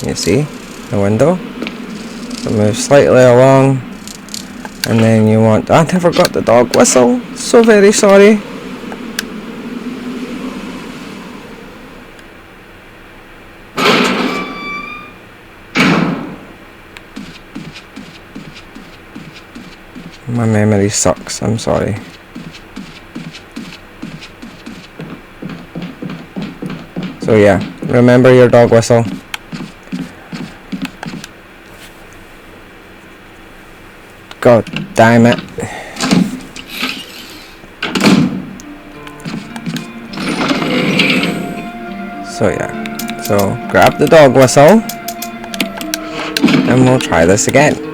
You see the window? So move slightly along, and then you want, I never got the dog whistle, so very sorry. My memory sucks, I'm sorry. So yeah, remember your dog whistle. God damn it. So yeah, so grab the dog whistle and we'll try this again.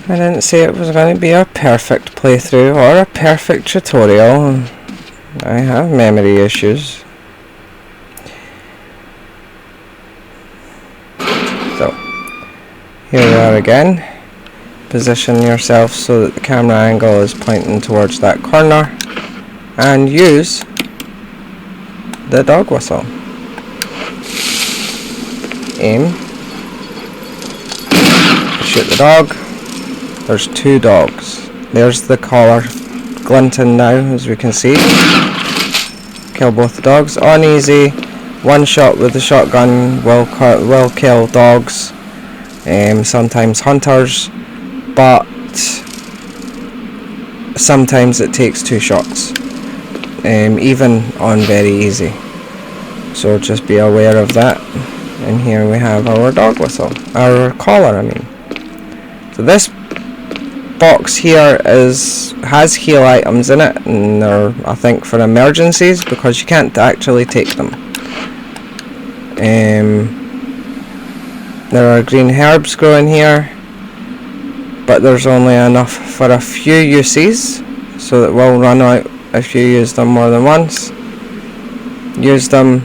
I didn't say it was going to be a perfect playthrough or a perfect tutorial. I have memory issues. So, here we are again. Position yourself so that the camera angle is pointing towards that corner. And use the dog whistle. Aim. Shoot the dog. There's two dogs. There's the collar glinting now, as we can see. Kill both the dogs on easy. One shot with the shotgun will kill dogs, sometimes hunters, but sometimes it takes two shots, even on very easy. So just be aware of that. And here we have our dog whistle, our collar I mean. So this box here has heal items in it, and they're, I think, for emergencies, because you can't actually take them. There are green herbs growing here, but there's only enough for a few uses, so that will run out if you use them more than once. Use them?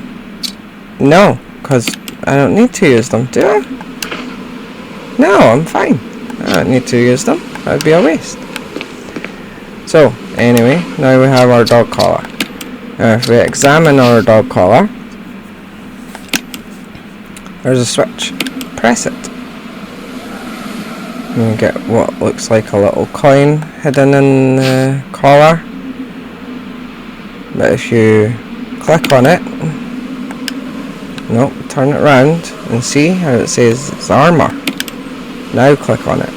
No, because I don't need to use them, do I? No, I'm fine. I don't need to use them. That'd be a waste. So, anyway, now we have our dog collar. Now if we examine our dog collar, there's a switch. Press it. And you get what looks like a little coin hidden in the collar. But if you click on it, no, turn it round and see how it says it's armor. Now click on it.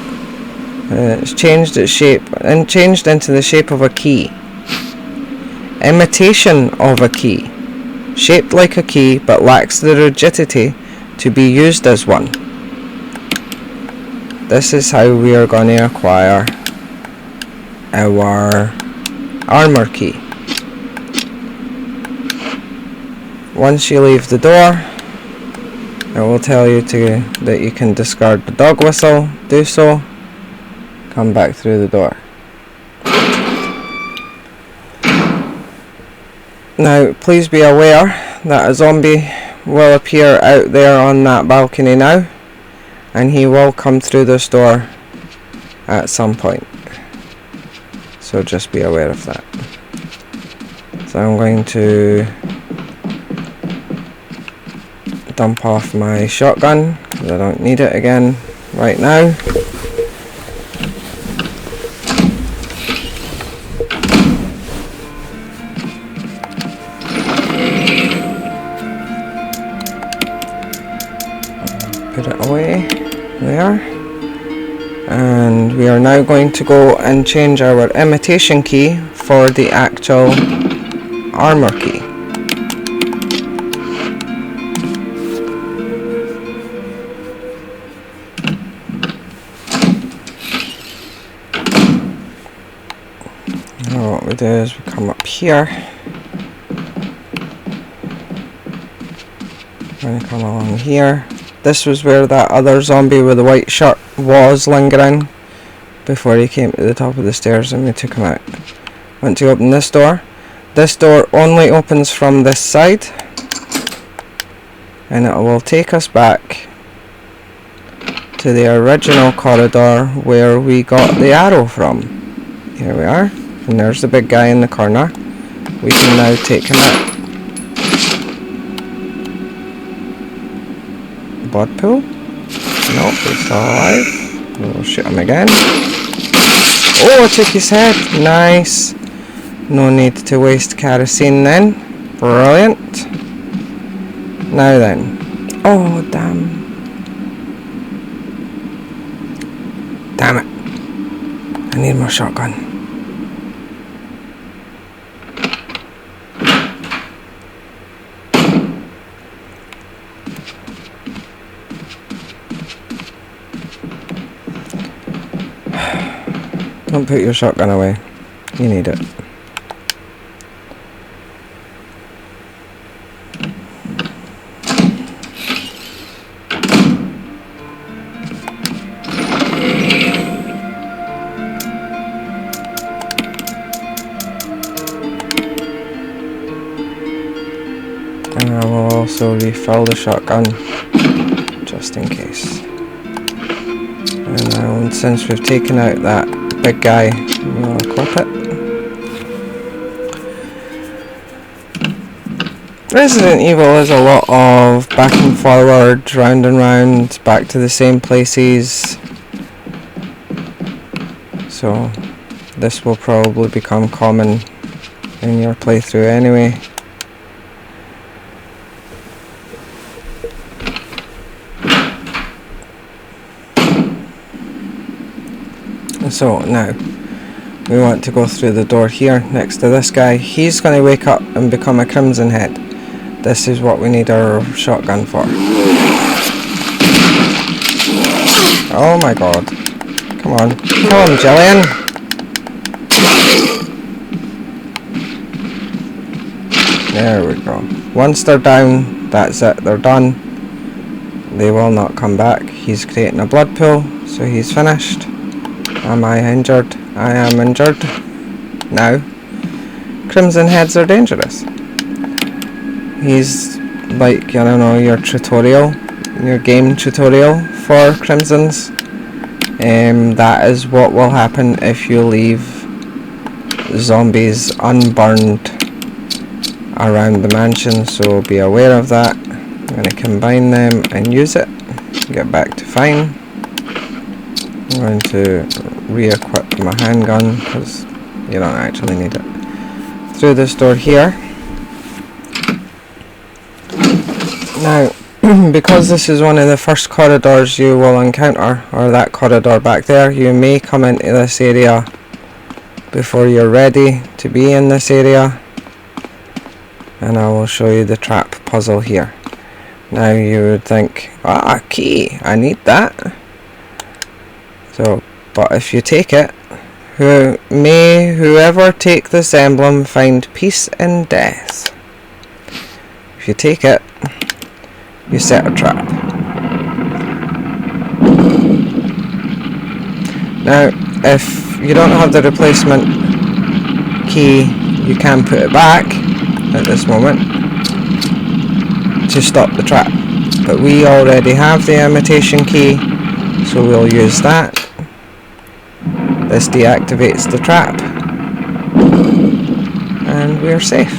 It's changed its shape and changed into the shape of a key. Imitation of a key. Shaped like a key but lacks the rigidity to be used as one. This is how we are going to acquire our armor key. Once you leave the door, it will tell you that you can discard the dog whistle. Do so. Come back through the door. Now, please be aware that a zombie will appear out there on that balcony now, and he will come through this door at some point. So just be aware of that. So I'm going to dump off my shotgun, because I don't need it again right now. Put it away there, and we are now going to go and change our imitation key for the actual armor key. Now what we do is we come up here, we're going to come along here. This was where that other zombie with the white shirt was lingering before he came to the top of the stairs and we took him out. Once you open this door only opens from this side. and it will take us back to the original corridor where we got the arrow from. Here we are, and there's the big guy in the corner. We can now take him out. Blood pool? Nope, he's still alive. We'll shoot him again. Oh, I took his head. Nice. No need to waste kerosene then. Brilliant. Now then. Oh, damn. Damn it. I need more shotgun. Don't put your shotgun away. You need it. And I will also refill the shotgun just in case. And now, since we've taken out that big guy, we'll equip it. Resident Evil is a lot of back and forward, round and round, back to the same places. So this will probably become common in your playthrough anyway. So now we want to go through the door here next to this guy. He's going to wake up and become a Crimson Head. This is what we need our shotgun for. Oh my god. Come on. Kill him, Jillian. There we go. Once they're down, that's it. They're done. They will not come back. He's creating a blood pool, so he's finished. Am I injured? I am injured. Now, Crimson Heads are dangerous. He's like, I don't know, your tutorial, your game tutorial for Crimsons. That is what will happen if you leave zombies unburned around the mansion, so be aware of that. I'm going to combine them and use it. Get back to fine. I'm going to re-equip my handgun because you don't actually need it. Through this door here. Now, because this is one of the first corridors you will encounter, or that corridor back there, you may come into this area before you're ready to be in this area, and I will show you the trap puzzle here. Now you would think, ah, key, I need that. So, but if you take it, whoever take this emblem find peace in death. If you take it, you set a trap. Now, if you don't have the replacement key, you can put it back at this moment to stop the trap. But we already have the imitation key, so we'll use that. This deactivates the trap, and we're safe.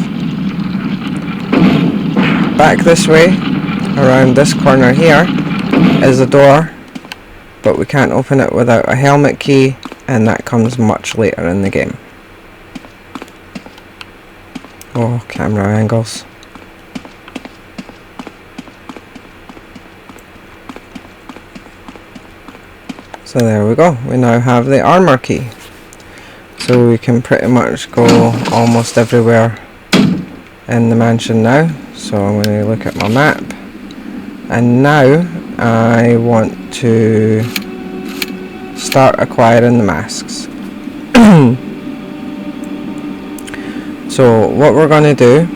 Back this way, around this corner here, is a door, but we can't open it without a helmet key, and that comes much later in the game. Oh, camera angles. So there we go, we now have the armor key. So we can pretty much go almost everywhere in the mansion now. So I'm going to look at my map. And now I want to start acquiring the masks. So what we're going to do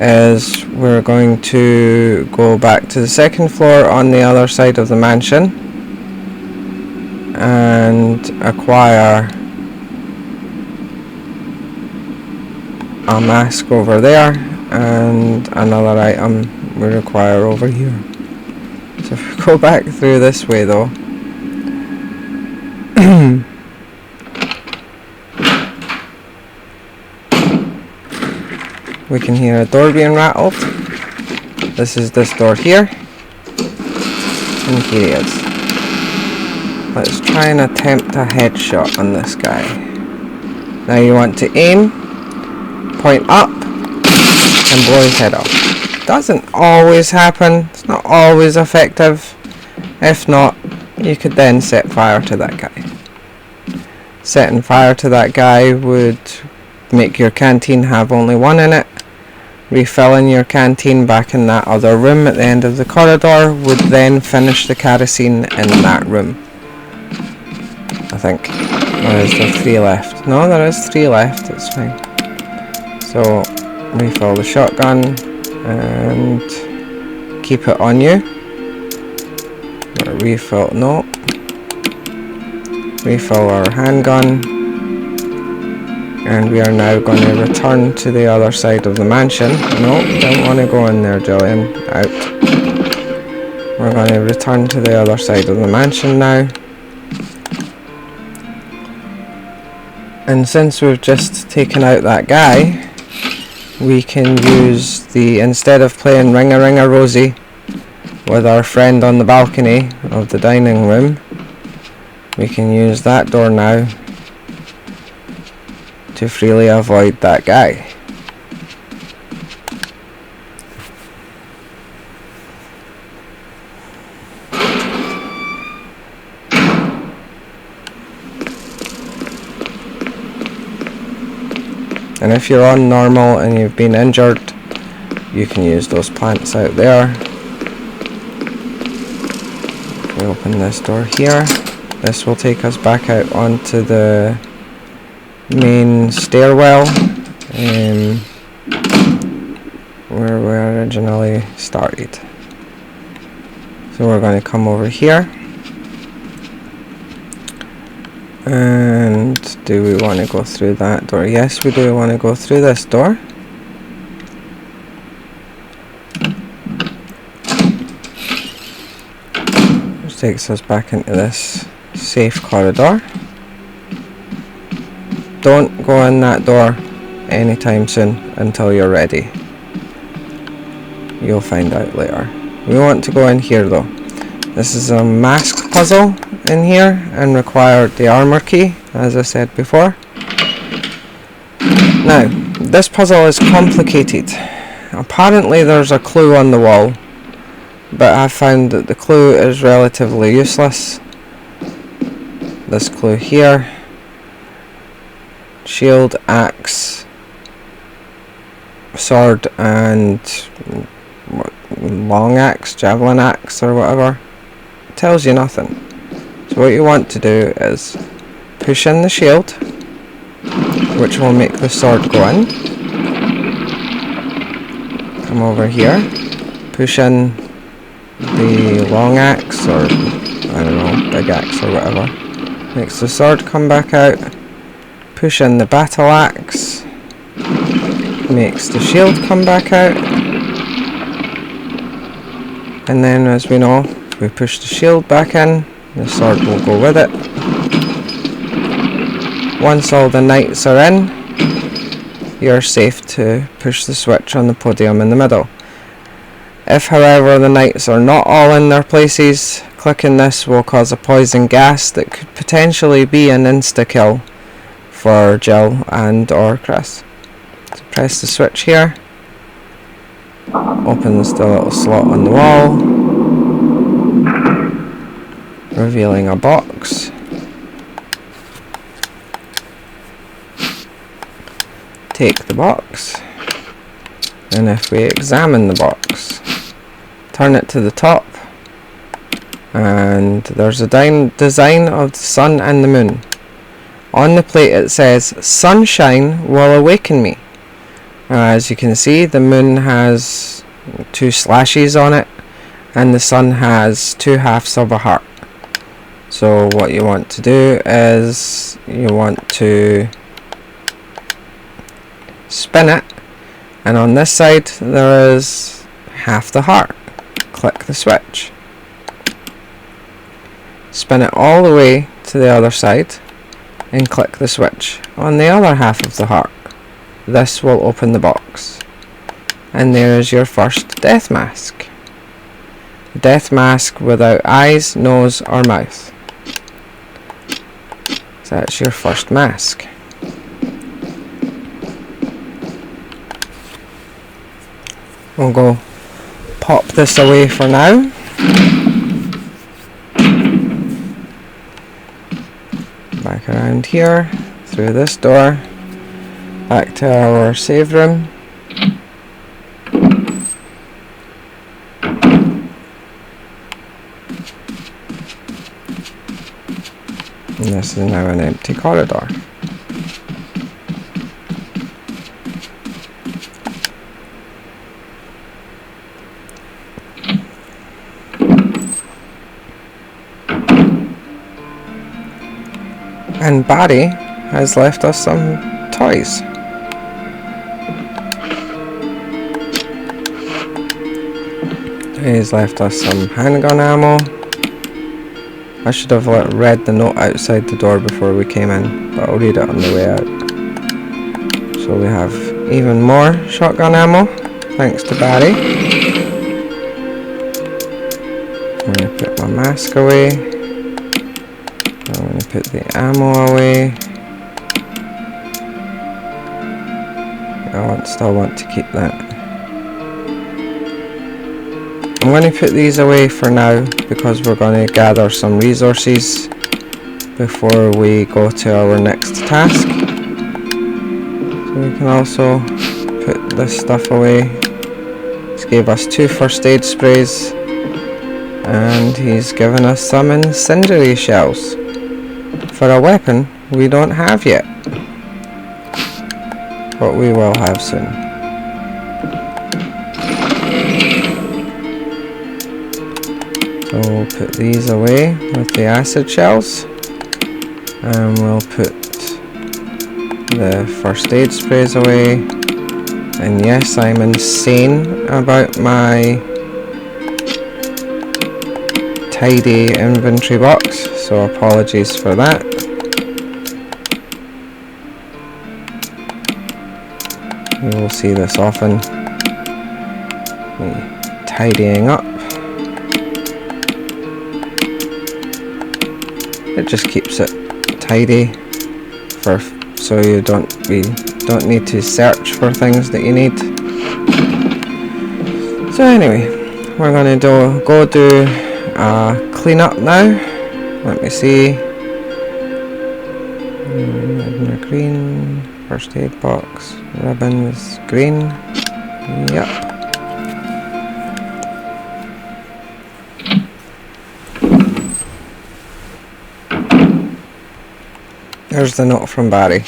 is we're going to go back to the second floor on the other side of the mansion and acquire a mask over there and another item we require over here. So if we go back through this way though, we can hear a door being rattled. This is this door here, and here he is. Let's try and attempt a headshot on this guy. Now you want to aim, point up, and blow his head off. Doesn't always happen, it's not always effective. If not, you could then set fire to that guy. Setting fire to that guy would make your canteen have only one in it. Refilling your canteen back in that other room at the end of the corridor would then finish the kerosene in that room. I think. Or is there 3 left? No, there is 3 left, it's fine. So, refill the shotgun and keep it on you. Or refill, no. Refill our handgun. And we are now going to return to the other side of the mansion. No, don't want to go in there, Jillian. Out. We're going to return to the other side of the mansion now. And since we've just taken out that guy, we can use the, instead of playing Ring-a-Ring-a-Rosie with our friend on the balcony of the dining room, we can use that door now to freely avoid that guy. And if you're on normal and you've been injured, you can use those plants out there. If we open this door here, this will take us back out onto the main stairwell where we originally started. So we're going to come over here. And do we want to go through that door? Yes, we do want to go through this door. Which takes us back into this safe corridor. Don't go in that door anytime soon until you're ready. You'll find out later. We want to go in here though. This is a mask puzzle in here and required the armor key, as I said before. Now, this puzzle is complicated. Apparently there's a clue on the wall, but I found that the clue is relatively useless. This clue here: shield, axe, sword, and long axe, javelin axe, or whatever. It tells you nothing. So what you want to do is push in the shield, which will make the sword go in. Come over here, push in the long axe, or I don't know, big axe or whatever. Makes the sword come back out. Push in the battle axe, makes the shield come back out. And then, as we know, if we push the shield back in, the sword will go with it. Once all the knights are in, you're safe to push the switch on the podium in the middle. If, however, the knights are not all in their places, clicking this will cause a poison gas that could potentially be an insta-kill for Jill and or Chris. So press the switch here, opens the little slot on the wall, revealing a box. Take the box, and if we examine the box, turn it to the top, and there's a design of the sun and the moon. On the plate it says, "Sunshine will awaken me." As you can see, the moon has 2 slashes on it, and the sun has 2 halves of a heart. So what you want to do is, you want to spin it, and on this side there is half the heart. Click the switch. Spin it all the way to the other side and click the switch on the other half of the heart. This will open the box. And there is your first death mask. Death mask without eyes, nose or mouth. So that's your first mask. We'll go pop this away for now. Back around here, through this door, back to our save room. And this is now an empty corridor. And Barry has left us some toys. He's left us some handgun ammo. I should have read the note outside the door before we came in, but I'll read it on the way out. So we have even more shotgun ammo, thanks to Barry. I'm going to put my mask away. I'm going to put the ammo away. I still want to keep that. I'm going to put these away for now because we're going to gather some resources before we go to our next task. So we can also put this stuff away. He's gave us 2 first aid sprays and he's given us some incendiary shells for a weapon we don't have yet, but we will have soon. So we'll put these away with the acid shells, and we'll put the first aid sprays away. And yes, I'm insane about my tidy inventory box, so apologies for that. You will see this often, me tidying up. It just keeps it tidy so you don't need to search for things that you need. So anyway, we're going to go do a clean up now. Let me see. Green, first aid box, ribbons, green. Yep. There's the note from Barry.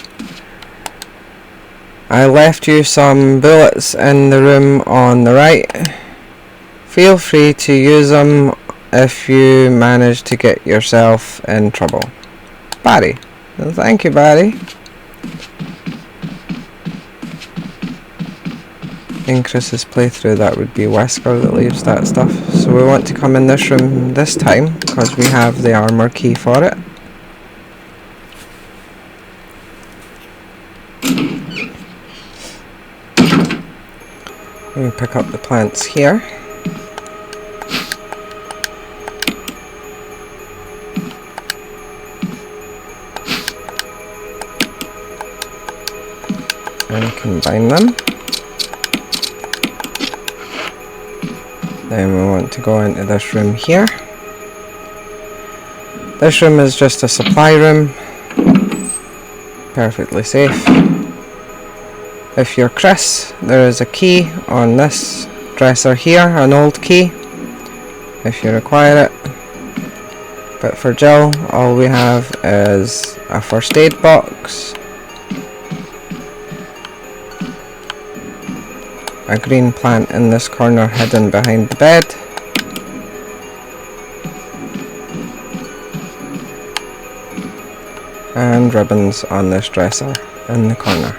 I left you some bullets in the room on the right. Feel free to use them if you manage to get yourself in trouble. Barry. Well, thank you, Barry. In Chris's playthrough, that would be Wesker that leaves that stuff. So we want to come in this room this time because we have the armor key for it. We pick up the plants here. And combine them. Then we want to go into this room here. This room is just a supply room. Perfectly safe. If you're Chris, there is a key on this dresser here, an old key, if you require it. But for Jill, all we have is a first aid box, a green plant in this corner hidden behind the bed, and ribbons on this dresser in the corner.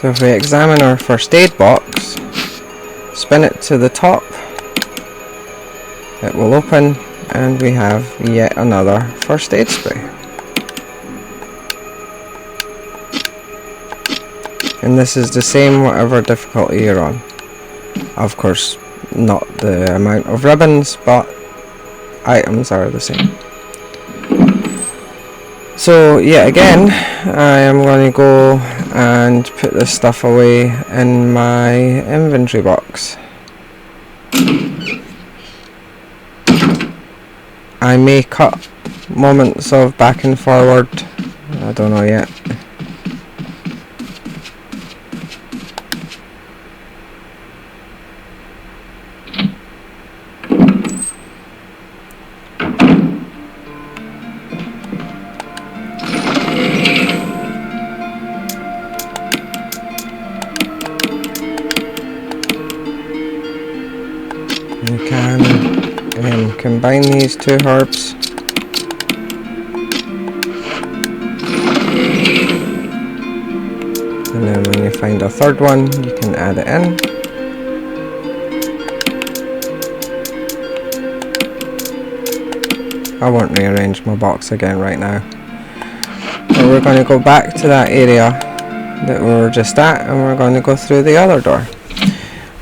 So if we examine our first aid box, spin it to the top, it will open and we have yet another first aid spray. And this is the same whatever difficulty you're on. Of course, not the amount of ribbons, but items are the same. So yet again, I am going to go and put this stuff away in my inventory box. I may cut moments of back and forward, I don't know yet. You can combine these two herbs. And then when you find a third one, you can add it in. I won't rearrange my box again right now. But we're going to go back to that area that we were just at, and we're going to go through the other door.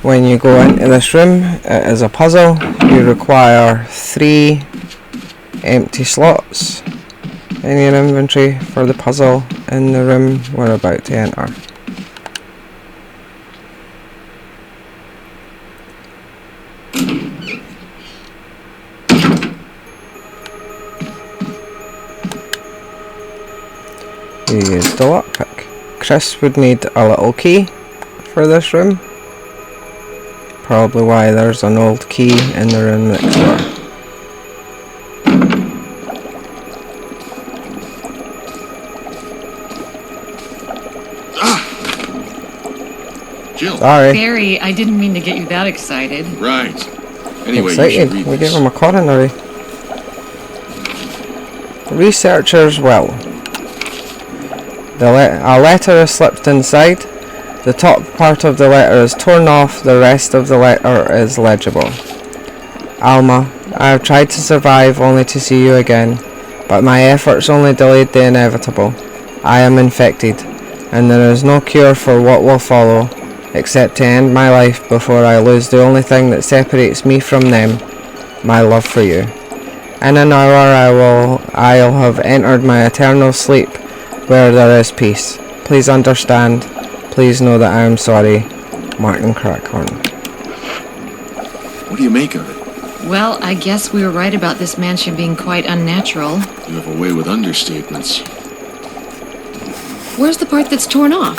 When you go into this room, it is a puzzle. You require 3 empty slots in your inventory for the puzzle in the room we're about to enter. You use the lockpick. Chris would need a little key for this room. Probably why there's an old key in the room next door. Jill. Sorry. Barry, I didn't mean to get you that excited. Right. Anyway, Excited. you should read We this. gave him a coronary. Researcher's will. A letter is slipped inside. The top part of the letter is torn off, the rest of the letter is legible. Alma, I have tried to survive only to see you again, but my efforts only delayed the inevitable. I am infected, and there is no cure for what will follow, except to end my life before I lose the only thing that separates me from them, my love for you. In an hour I'll have entered my eternal sleep, where there is peace. Please understand. Please know that I am sorry. Martin Crackhorn. What do you make of it? Well, I guess we were right about this mansion being quite unnatural. You have a way with understatements. Where's the part that's torn off?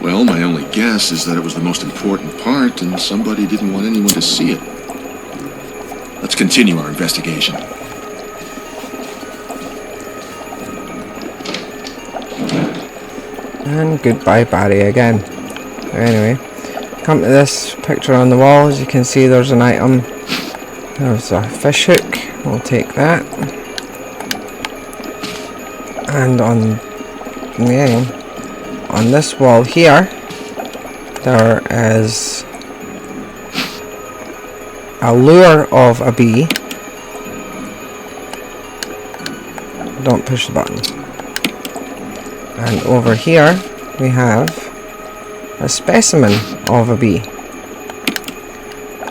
Well, my only guess is that it was the most important part and somebody didn't want anyone to see it. Let's continue our investigation. And goodbye Barry again. Anyway, come to this picture on the wall. As you can see, there's an item. There's a fish hook. We'll take that. And on this wall here, there is a lure of a bee. Don't push the button. And over here we have a specimen of a bee.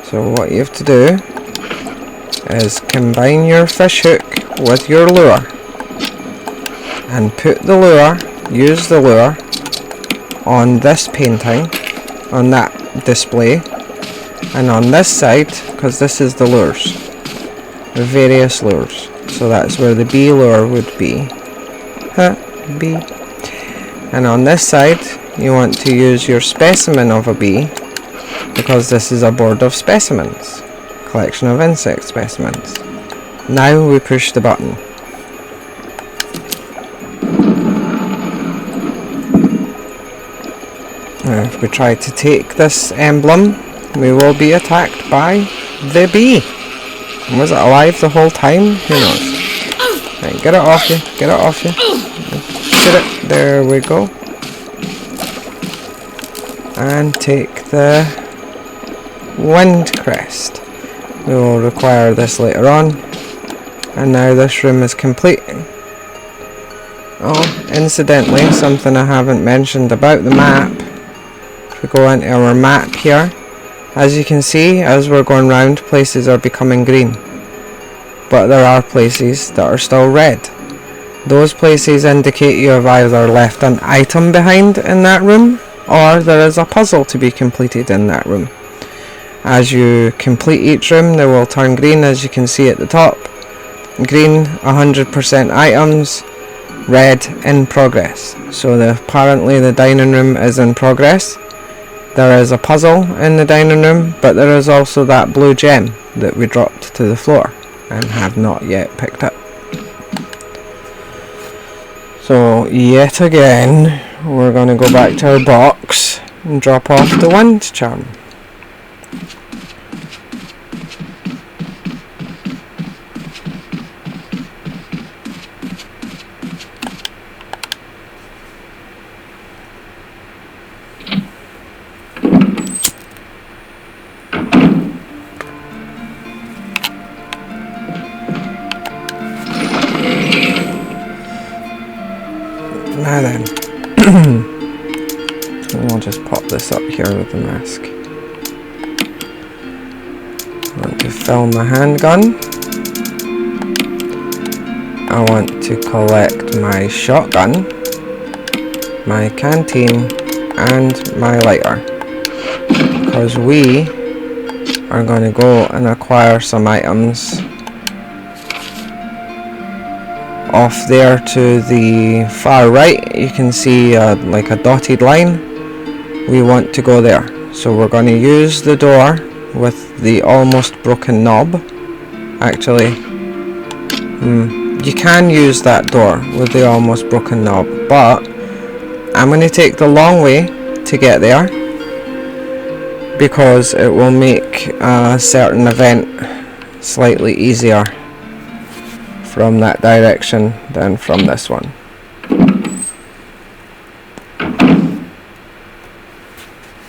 So what you have to do is combine your fish hook with your lure and use the lure on this painting, on that display, and on this side, because this is the lures, the various lures. So that's where the bee lure would be. Bee. And on this side, you want to use your specimen of a bee, because this is a board of specimens, collection of insect specimens. Now we push the button. Now if we try to take this emblem, we will be attacked by the bee. Was it alive the whole time? Who knows? Right, get it off you, get it off you. Shoot it. There we go. and take the wind crest. We will require this later on. And now this room is complete. Oh, incidentally, something I haven't mentioned about the map. If we go into our map here, as you can see, as we're going round, places are becoming green. But there are places that are still red. Those places indicate you have either left an item behind in that room, or there is a puzzle to be completed in that room. As you complete each room, they will turn green, as you can see at the top. Green, 100% items, red, in progress. So apparently the dining room is in progress. There is a puzzle in the dining room, but there is also that blue gem that we dropped to the floor and have not yet picked up. So yet again, we're going to go back to our box and drop off the wind charm. Now then, so I'll just pop this up here with the mask. I want to fill my handgun. I want to collect my shotgun, my canteen, and my lighter. Because we are going to go and acquire some items off there to the far right. You can see like a dotted line. We want to go there, so we're going to use the door with the almost broken knob. Actually, you can use that door with the almost broken knob, but I'm going to take the long way to get there because it will make a certain event slightly easier from that direction than from this one.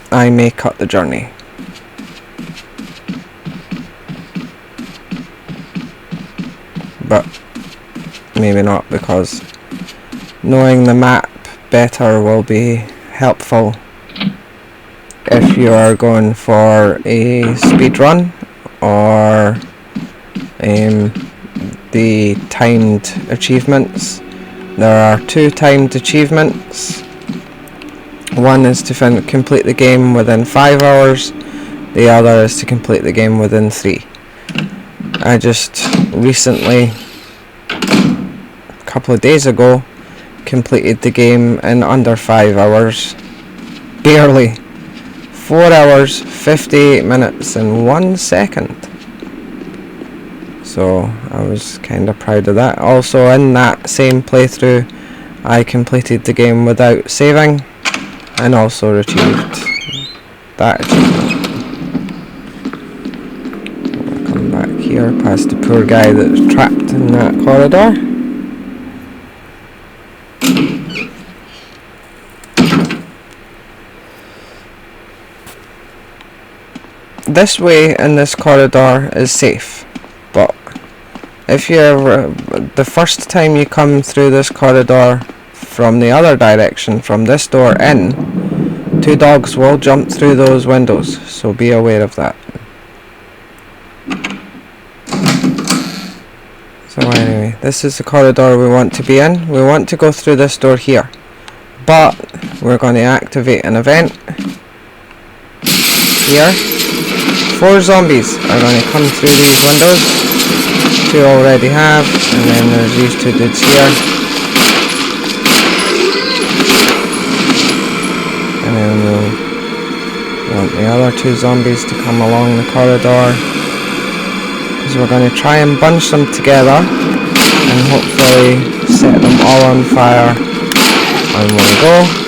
I may cut the journey. But maybe not, because knowing the map better will be helpful if you are going for a speed run or the timed achievements. There are 2 timed achievements. One is to complete the game within 5 hours, the other is to complete the game within 3. I just recently, a couple of days ago, completed the game in under 5 hours. Barely. 4 hours, 58 minutes and 1 second. So I was kind of proud of that. Also in that same playthrough, I completed the game without saving and also achieved that achievement. I'll come back here past the poor guy that's trapped in that corridor. This way in this corridor is safe, but if you ever, the first time you come through this corridor from the other direction, from this door in, 2 dogs will jump through those windows, so be aware of that. So anyway, this is the corridor we want to be in. We want to go through this door here, but we're going to activate an event here. 4 zombies are going to come through these windows. 2 already have, and then there's these 2 dudes here. And then we'll want the other 2 zombies to come along the corridor, because we're going to try and bunch them together and hopefully set them all on fire in one go.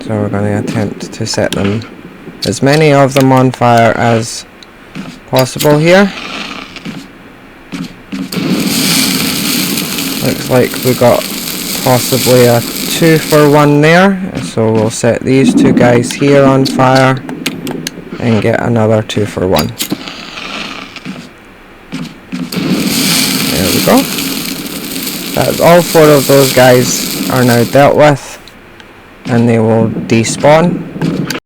So we're going to attempt to set them as many of them on fire as possible here. Looks like we got possibly a 2-for-1 there, so we'll set these two guys here on fire and get another 2-for-1. There we go. That's all 4 of those guys are now dealt with, and they will despawn.